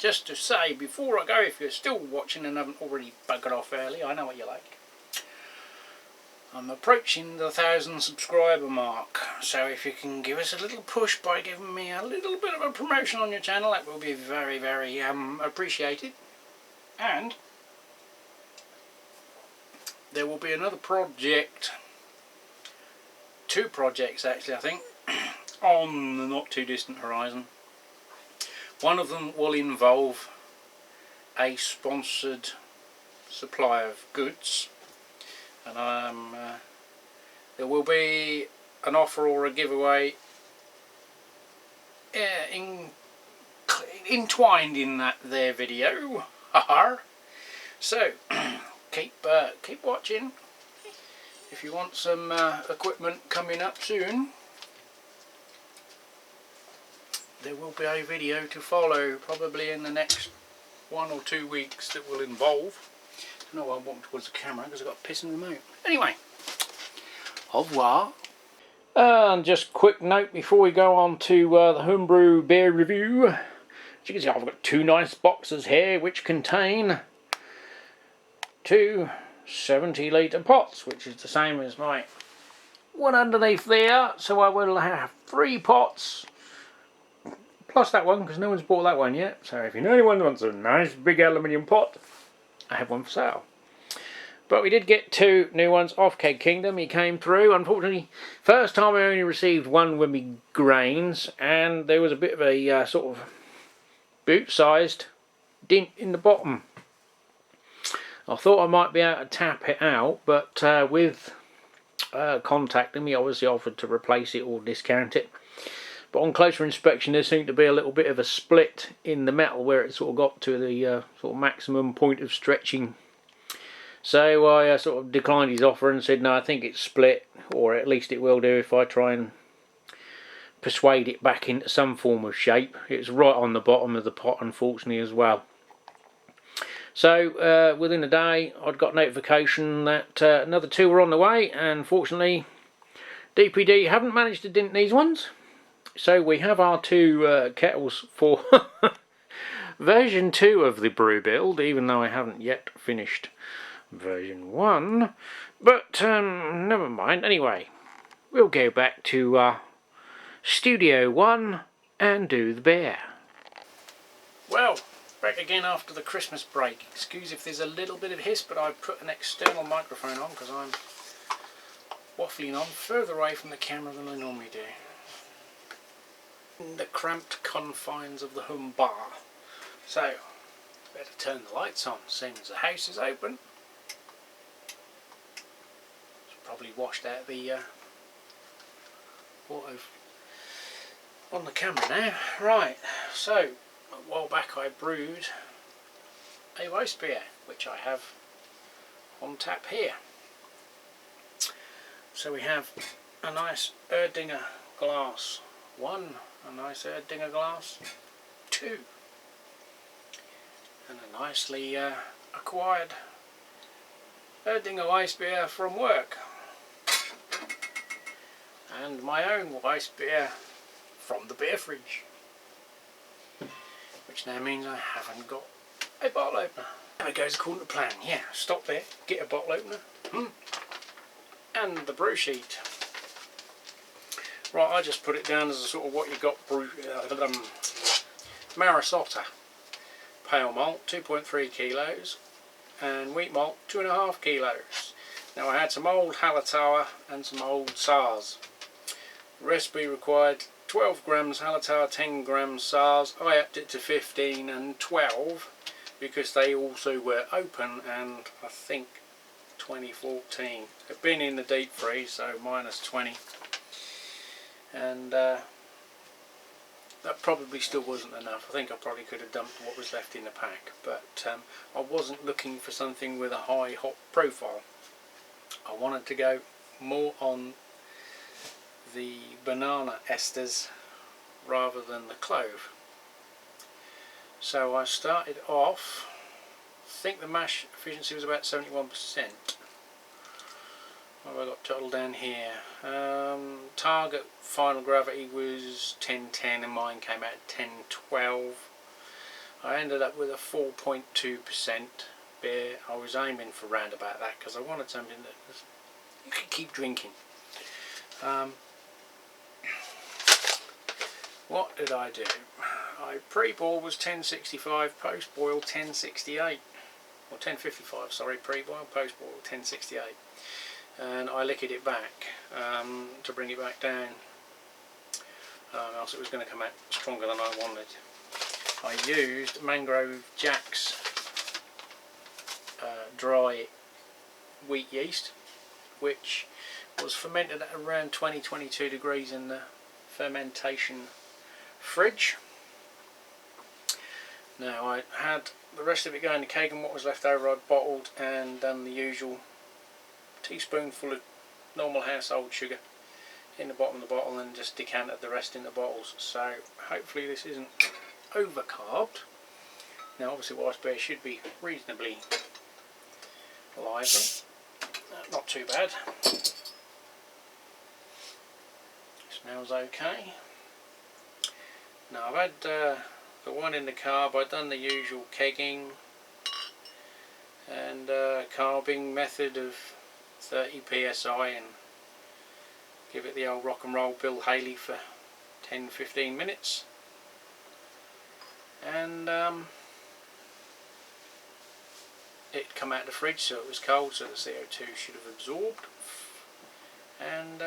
just to say before I go, if you're still watching and haven't already buggered off early, I know what you like. I'm approaching the 1,000 subscriber mark, so if you can give us a little push by giving me a little bit of a promotion on your channel, that will be very, very appreciated. And there will be another project, 2 projects actually I think, on the not too distant horizon. One of them will involve a sponsored supply of goods, and there will be an offer or a giveaway entwined in that there video. So keep watching if you want some equipment coming up soon. There will be a video to follow probably in the next 1 or 2 weeks that will involve. I don't know why I'm walking towards the camera because I've got a pissing remote. Anyway, au revoir. And just quick note before we go on to the homebrew beer review. As you can see, I've got 2 nice boxes here which contain 2 70-litre pots, which is the same as my one underneath there. So I will have 3 pots plus that one because no one's bought that one yet. So if you know anyone who wants a nice big aluminium pot, I have one for sale. But we did get 2 new ones off Keg Kingdom. He came through. Unfortunately, first time I only received 1 Wimmy grains, and there was a bit of a sort of boot-sized dint in the bottom. I thought I might be able to tap it out, but with contacting me, obviously offered to replace it or discount it. But on closer inspection, there seemed to be a little bit of a split in the metal where it sort of got to the sort of maximum point of stretching. So I sort of declined his offer and said, no, I think it's split, or at least it will do if I try and persuade it back into some form of shape. It's right on the bottom of the pot, unfortunately, as well. So within a day, I'd got notification that another 2 were on the way, and fortunately, DPD haven't managed to dint these ones. So we have our 2 kettles for version 2 of the brew build, even though I haven't yet finished version 1, but never mind. Anyway, we'll go back to Studio 1 and do the beer. Well, back again after the Christmas break. Excuse if there's a little bit of hiss, but I've put an external microphone on because I'm waffling on further away from the camera than I normally do. In the cramped confines of the home bar. So, better turn the lights on, seeing as the house is open. Probably washed out the auto on the camera now. Right, so a while back I brewed a roast beer, which I have on tap here. So we have a nice Erdinger glass 1, a nice Erdinger glass 2, and a nicely acquired Erdinger ice beer from work, and my own ice beer from the beer fridge, which now means I haven't got a bottle opener. There it goes according to plan. Yeah, stop there, get a bottle opener, and the brew sheet. Right, I just put it down as a sort of what you got Marisota pale malt, 2.3 kilos, and wheat malt, 2.5 kilos. Now I had some old Hallertauer and some old SARS. The recipe required 12 grams Hallertauer, 10 grams SARS. I upped it to 15 and 12 because they also were open, and I think 2014. They've been in the deep freeze, so -20. And that probably still wasn't enough. I think I probably could have dumped what was left in the pack, but I wasn't looking for something with a high hop profile. I wanted to go more on the banana esters rather than the clove. So I started off, I think the mash efficiency was about 71%. What have I got total down here? Target final gravity was 1010 and mine came out at 1012. I ended up with a 4.2% beer. I was aiming for round about that because I wanted something that you could keep drinking. What did I do? I pre-boil was 1065, post-boil 1068, or 1055, sorry, pre-boil, post-boil 1068, and I liquored it back to bring it back down, else it was going to come out stronger than I wanted. I used Mangrove Jack's dry wheat yeast, which was fermented at around 20-22 degrees in the fermentation fridge. Now I had the rest of it going to keg, and what was left over I'd bottled and done the usual teaspoonful of normal household sugar in the bottom of the bottle and just decanted the rest into bottles. So hopefully this isn't over carbed. Now obviously white beer should be reasonably lively, not too bad. Smells okay. Now I've had the one in the carb. I've done the usual kegging and carbing method of 30 psi and give it the old rock and roll Bill Haley for 10-15 minutes, and it come out of the fridge so it was cold, so the CO2 should have absorbed, and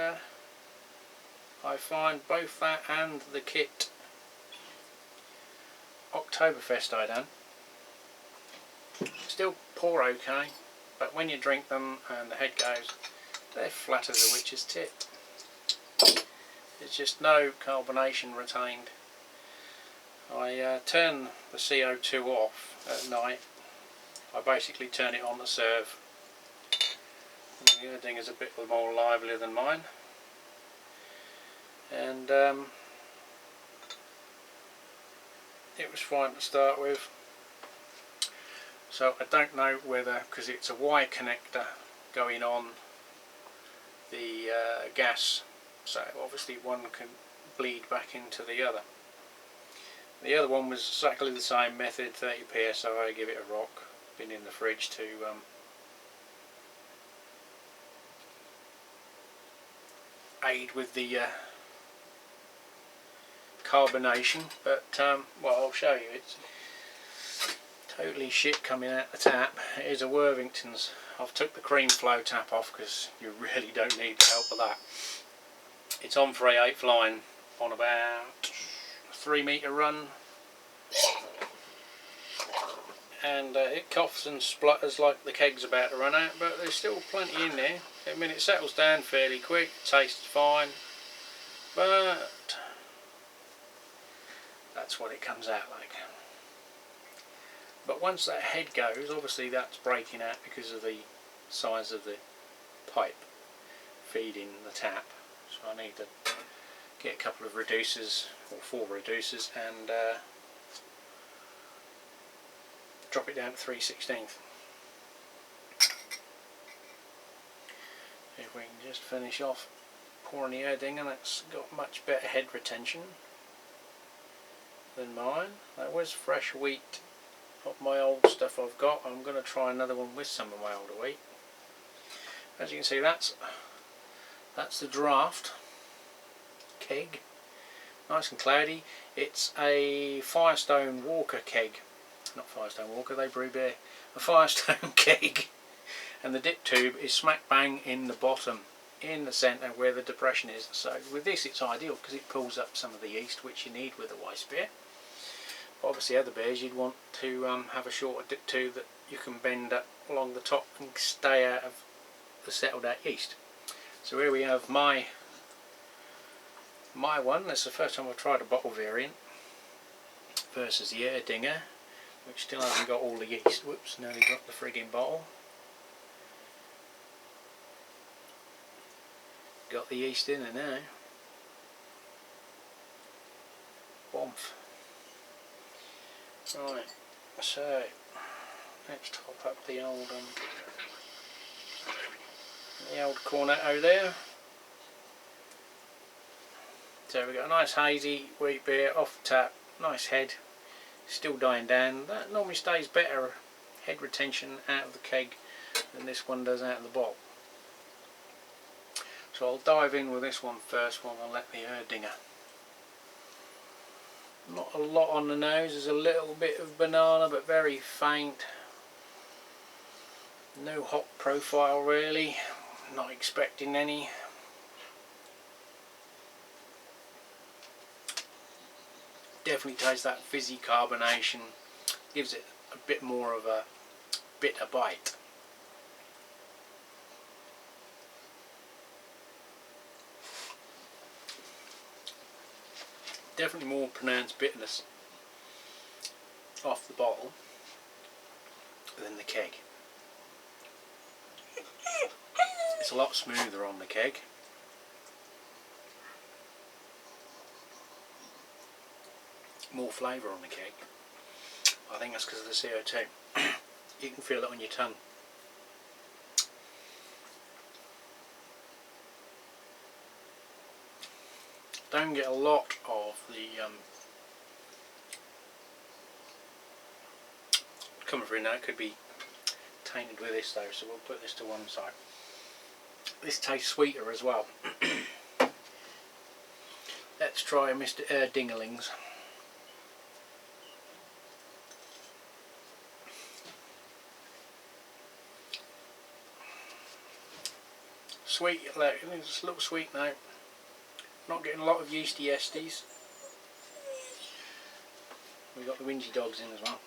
I find both that and the kit Octoberfest I done still pour okay, but when you drink them and the head goes, they're flat as a witch's tit. There's just no carbonation retained. I turn the CO2 off at night. I basically turn it on to serve. And the other thing is a bit more lively than mine, and it was fine to start with. So I don't know whether, because it's a Y connector going on the gas, so obviously one can bleed back into the other. The other one was exactly the same method, 30 psi, give it a rock, been in the fridge to aid with the carbonation, but well, I'll show you. It's totally shit coming out the tap. It is a Worthington's. I've took the cream flow tap off because you really don't need the help of that. It's on for a 8th line on about 3 metre run, and it coughs and splutters like the keg's about to run out, but there's still plenty in there. I mean, it settles down fairly quick, tastes fine, but that's what it comes out like. But once that head goes, obviously that's breaking out because of the size of the pipe feeding the tap. So I need to get a couple of reducers, or 4 reducers, and drop it down to 3/16. If we can just finish off pouring the earding, and it's got much better head retention than mine. That was fresh wheat of my old stuff I've got. I'm going to try another one with some of my older wheat. As you can see, that's the draft keg, nice and cloudy. It's a Firestone Walker keg, not Firestone Walker, they brew beer. A Firestone keg, and the dip tube is smack bang in the bottom, in the centre where the depression is. So with this it's ideal because it pulls up some of the yeast which you need with a Weiss beer. Obviously other beers you'd want to have a shorter dip tube that you can bend up along the top and stay out of the settled out yeast. So here we have my one. That's the first time I've tried a bottle variant versus the Erdinger, which still hasn't got all the yeast. Whoops, nearly dropped the frigging bottle. Got the yeast in there now. Bomph. Right, so let's top up the old Cornetto there. So we've got a nice hazy wheat beer off the tap, nice head, Still dying down. That normally stays better head retention out of the keg than this one does out of the bottle. So I'll dive in with this one first while I let the Erdinger. Not a lot on the nose, there's a little bit of banana but very faint. No hop profile really, not expecting any. Definitely tastes that fizzy carbonation, gives it a bit more of a bitter bite. Definitely more pronounced bitterness off the bottle than the keg. It's a lot smoother on the keg. More flavour on the keg. I think that's because of the CO2. You can feel it on your tongue. Don't get a lot of the coming through now. It could be tainted with this though, so we'll put this to one side. This tastes sweeter as well. Let's try Mr. Erdingerlings. Sweet, it's a little sweet now. Not getting a lot of yeasty esties. We've got the whingy dogs in as well.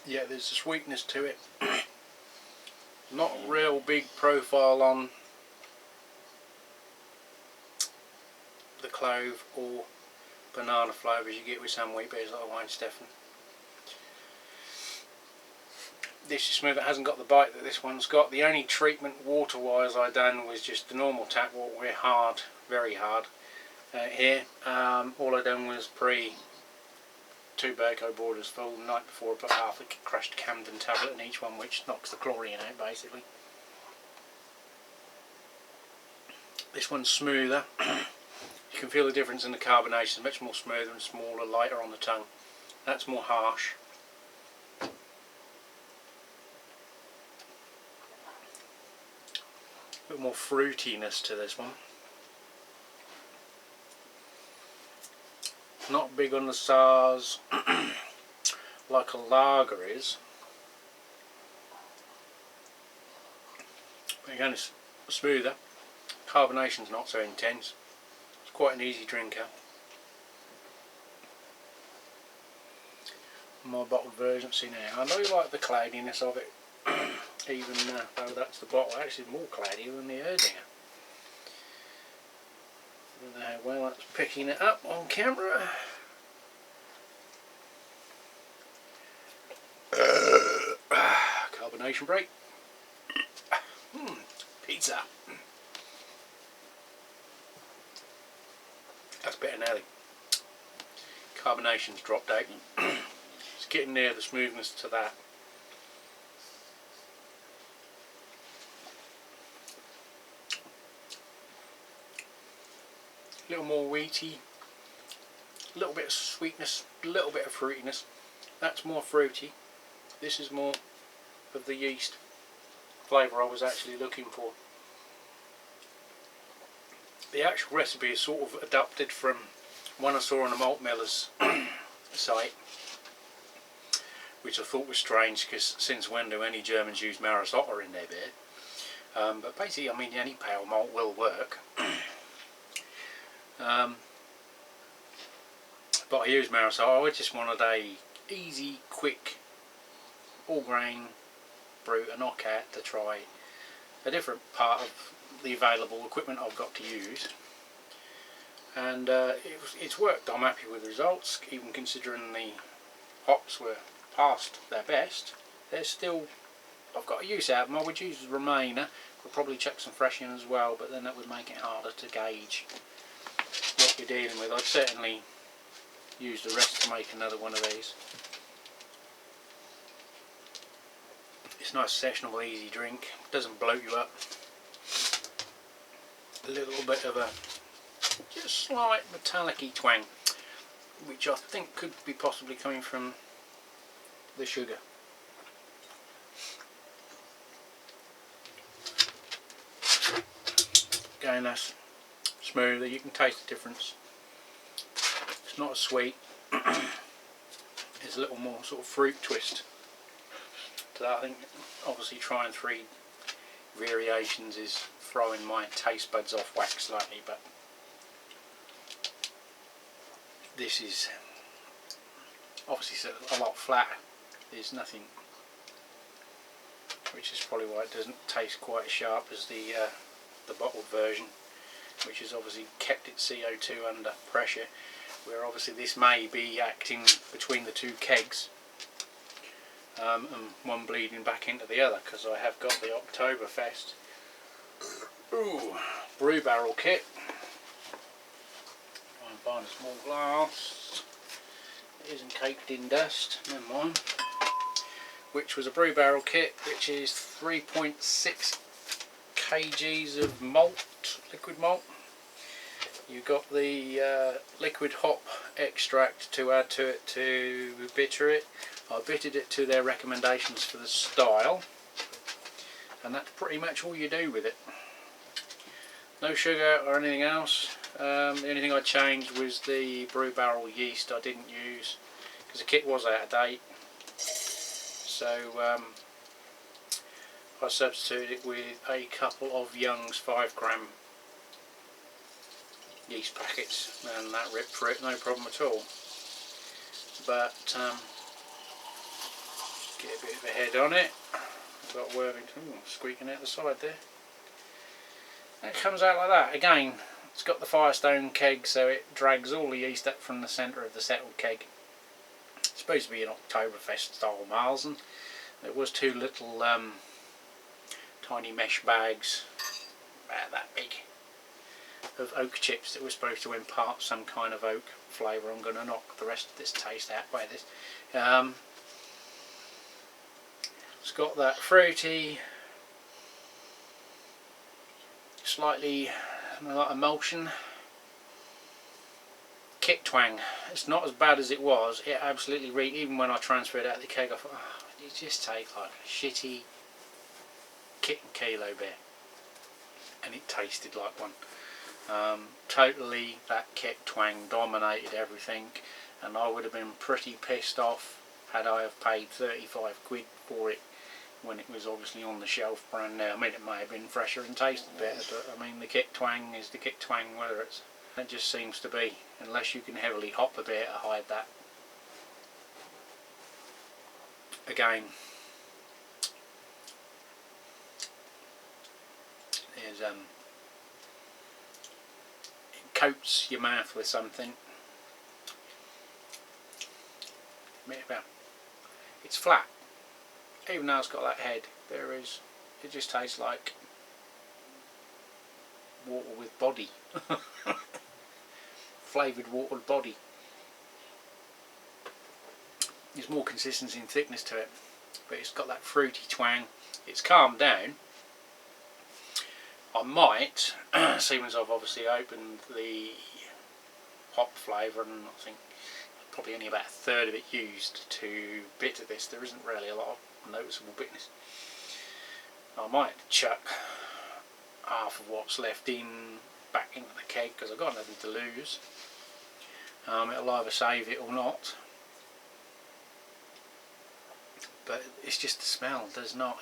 Yeah, there's a sweetness to it. Not a real big profile on the clove or banana flavours you get with some wheat beers like Weinsteffen. This is smooth, it hasn't got the bite that this one's got. The only treatment water wise I done was just the normal tap water. We're hard, very hard here. All I done was pre 2 Bako borders full. The night before I put half a crushed Camden tablet in each one, which knocks the chlorine out basically. This one's smoother. You can feel the difference in the carbonation, much more smoother and smaller, lighter on the tongue. That's more harsh. A bit more fruitiness to this one. Not big on the sours like a lager is. But again, it's smoother. Carbonation's not so intense. Quite an easy drinker. My bottled version, see now, I know you like the cloudiness of it, even though that's the bottle, actually more cloudier than the Erdinger. I don't know how well that's picking it up on camera. Carbonation break. Pizza. That's better now. Carbonation's dropped out. It's getting near the smoothness to that. A little more wheaty, a little bit of sweetness, a little bit of fruitiness. That's more fruity. This is more of the yeast flavour I was actually looking for. The actual recipe is sort of adapted from one I saw on a malt miller's site, which I thought was strange because since when do any Germans use Maris Otter in their beer? But basically, I mean, any pale malt will work. But I used Maris Otter. I just wanted a easy, quick, all grain brew, a knockout to try a different part of the available equipment I've got to use, and it's worked. I'm happy with the results, even considering the hops were past their best. They're still, I've got a use out of them. I would use the Remainer. I'll probably chuck some fresh in as well, but then that would make it harder to gauge what you're dealing with. I'd certainly use the rest to make another one of these. It's a nice sessionable, easy drink. Doesn't bloat you up. a little bit of a just slight metallic-y twang, which I think could be possibly coming from the sugar. Again, that's smoother, you can taste the difference. It's not as sweet. There's a little more sort of fruit twist to that. I think obviously trying 3 variations is throwing my taste buds off whack slightly, but this is obviously a lot flatter. There's nothing, which is probably why it doesn't taste quite as sharp as the bottled version, which has obviously kept its CO2 under pressure, where obviously this may be acting between the 2 kegs and one bleeding back into the other, because I have got the Octoberfest brew barrel kit. I'm buying a small glass. It isn't caked in dust, never mind. Which was a brew barrel kit, which is 3.6 kgs of malt, liquid malt. You got the liquid hop extract to add to it to bitter it. I bittered it to their recommendations for the style, and that's pretty much all you do with it. No sugar or anything else. The only thing I changed was the brew barrel yeast. I didn't use because the kit was out of date, so I substituted it with a couple of Young's 5-gram yeast packets, and that ripped through it no problem at all. But get a bit of a head on it. I've got Worthington squeaking out the side there. And it comes out like that. Again, it's got the Firestone keg, so it drags all the yeast up from the centre of the settled keg. It's supposed to be an Octoberfest style Marzen. There was 2 little tiny mesh bags, about that big, of oak chips that were supposed to impart some kind of oak flavour. I'm going to knock the rest of this taste out by this. It's got that fruity, slightly like emulsion kick twang. It's not as bad as it was. It absolutely even when I transferred out the keg, I thought, oh, it just tastes like a shitty kit and kilo beer, and it tasted like one. Totally, that kick twang dominated everything, and I would have been pretty pissed off had I have paid 35 quid for it when it was obviously on the shelf brand new. I mean, it may have been fresher and tasted better, but I mean, the kick twang is the kick twang, whether it just seems to be, unless you can heavily hop a beer to hide that. Again, there's it coats your mouth with something. It's flat, even though it's got that head. It just tastes like water with body. Flavoured watered body. There's more consistency and thickness to it, but it's got that fruity twang. It's calmed down. I might, seeing as I've obviously opened the hop flavour, and I think probably only about a third of it used to bitter this, there isn't really a lot of noticeable bitterness. I might chuck half of what's left back into the keg, because I've got nothing to lose. It'll either save it or not, but it's just the smell. It's not,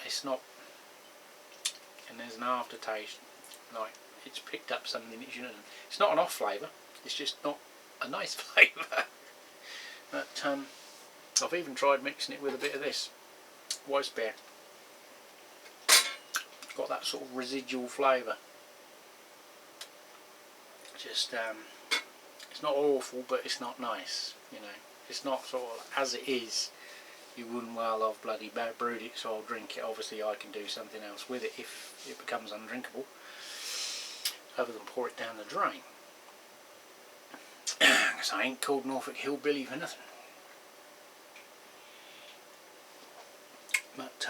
and there's an aftertaste, like it's picked up something it shouldn't. It's not an off flavour, it's just not a nice flavour. But I've even tried mixing it with a bit of this Weiss beer. It's got that sort of residual flavour. Just it's not awful, but it's not nice, you know. It's not sort of as it is. You wouldn't, well, I've bloody brewed it, so I'll drink it. Obviously I can do something else with it if it becomes undrinkable, other than pour it down the drain. Because I ain't called Norfolk Hillbilly for nothing. But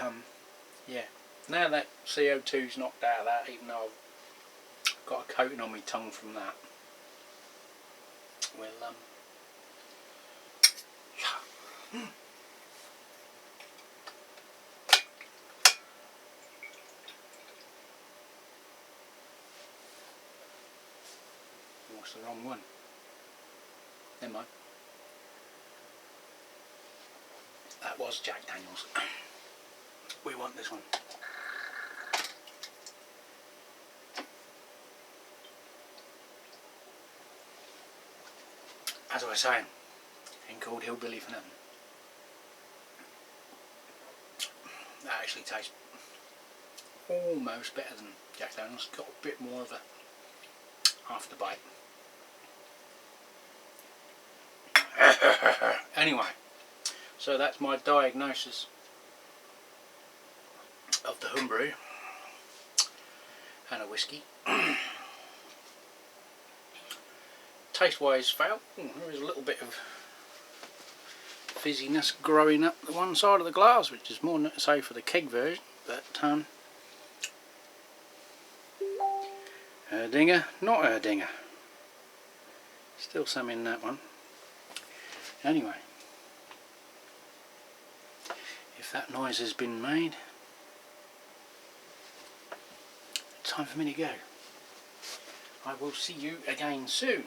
yeah, now that CO2's knocked out of that, even though I've got a coating on my tongue from that. We'll what's the wrong one? Never mind. That was Jack Daniels. We want this one. As I was saying, ain't called Hillbilly for nothing. That actually tastes almost better than Jack Daniels. Got a bit more of a afterbite. Anyway, so that's my diagnosis of the homebrew and a whiskey. Taste wise, there is a little bit of fizziness growing up the one side of the glass, which is more than say for the keg version, but Erdinger, not Erdinger. Still some in that one. Anyway, if that noise has been made, time for me to go. I will see you again soon.